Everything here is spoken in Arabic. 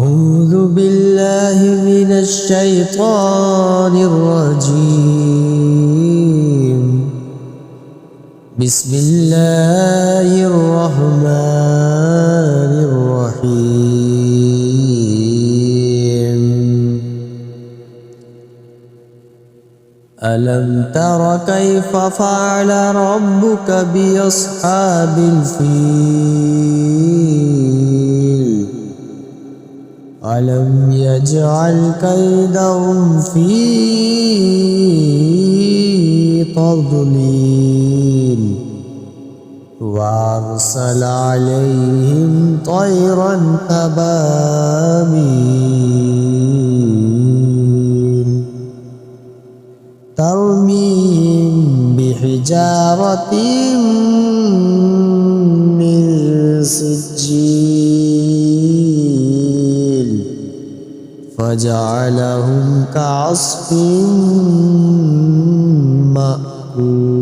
أعوذ بالله من الشيطان الرجيم. بسم الله الرحمن الرحيم. ألم تر كيف فعل ربك بأصحاب الفيل؟ ألم يجعل كيدهم في تضليل وأرسل عليهم طيرا أبابيل ترميهم بحجارة من سجيل فجعلهم كعصف مأكول.